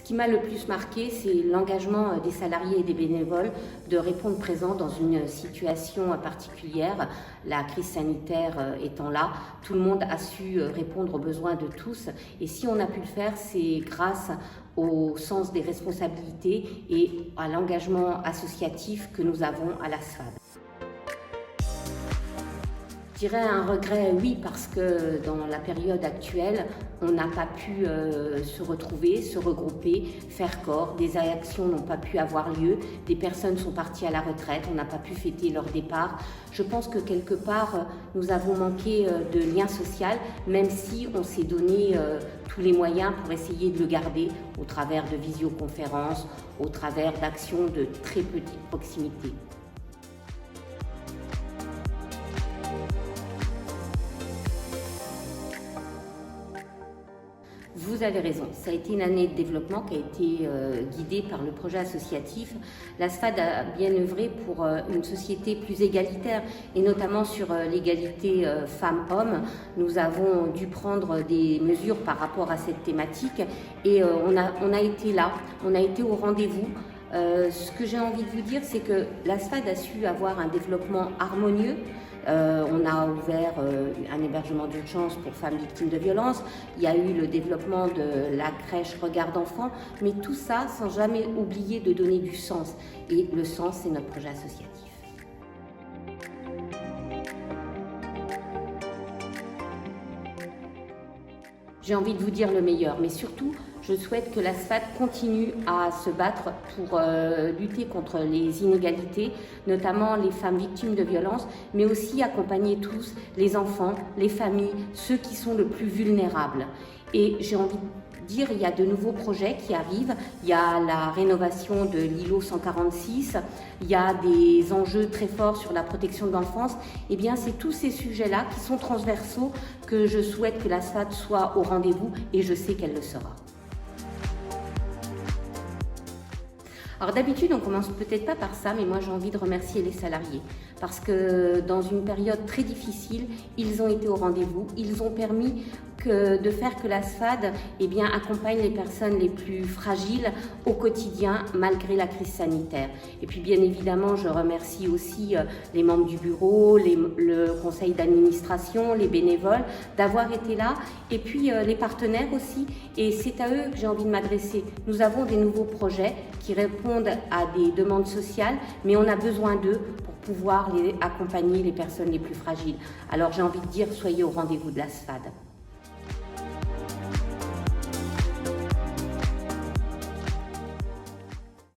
Ce qui m'a le plus marqué, c'est l'engagement des salariés et des bénévoles de répondre présent dans une situation particulière. La crise sanitaire étant là, tout le monde a su répondre aux besoins de tous. Et si on a pu le faire, c'est grâce au sens des responsabilités et à l'engagement associatif que nous avons à la SFAD. Je dirais un regret, oui, parce que dans la période actuelle, on n'a pas pu se retrouver, se regrouper, faire corps. Des actions n'ont pas pu avoir lieu, des personnes sont parties à la retraite, on n'a pas pu fêter leur départ. Je pense que quelque part, nous avons manqué de lien social, même si on s'est donné tous les moyens pour essayer de le garder au travers de visioconférences, au travers d'actions de très petite proximité. Vous avez raison, ça a été une année de développement qui a été guidée par le projet associatif. La SFAD a bien œuvré pour une société plus égalitaire et notamment sur l'égalité femmes-hommes. Nous avons dû prendre des mesures par rapport à cette thématique et on a été là, on a été au rendez-vous. Ce que j'ai envie de vous dire, c'est que la SFAD a su avoir un développement harmonieux. On a ouvert un hébergement d'urgence pour femmes victimes de violences. Il y a eu le développement de la crèche Regard d'enfants, mais tout ça sans jamais oublier de donner du sens. Et le sens, c'est notre projet associatif. J'ai envie de vous dire le meilleur, mais surtout, je souhaite que la SFAD continue à se battre pour lutter contre les inégalités, notamment les femmes victimes de violences, mais aussi accompagner tous les enfants, les familles, ceux qui sont le plus vulnérables. Et j'ai envie de dire, il y a de nouveaux projets qui arrivent. Il y a la rénovation de l'îlot 146, il y a des enjeux très forts sur la protection de l'enfance. Eh bien, c'est tous ces sujets-là qui sont transversaux que je souhaite que la SFAD soit au rendez-vous et je sais qu'elle le sera. Alors d'habitude, on commence peut-être pas par ça, mais moi j'ai envie de remercier les salariés parce que dans une période très difficile, ils ont été au rendez-vous, ils ont permis de faire que la SFAD accompagne les personnes les plus fragiles au quotidien malgré la crise sanitaire. Et puis bien évidemment, je remercie aussi les membres du bureau, le conseil d'administration, les bénévoles d'avoir été là et puis les partenaires aussi. Et c'est à eux que j'ai envie de m'adresser. Nous avons des nouveaux projets qui répondent à des demandes sociales, mais on a besoin d'eux pour pouvoir accompagner les personnes les plus fragiles. Alors j'ai envie de dire, soyez au rendez-vous de la SFAD.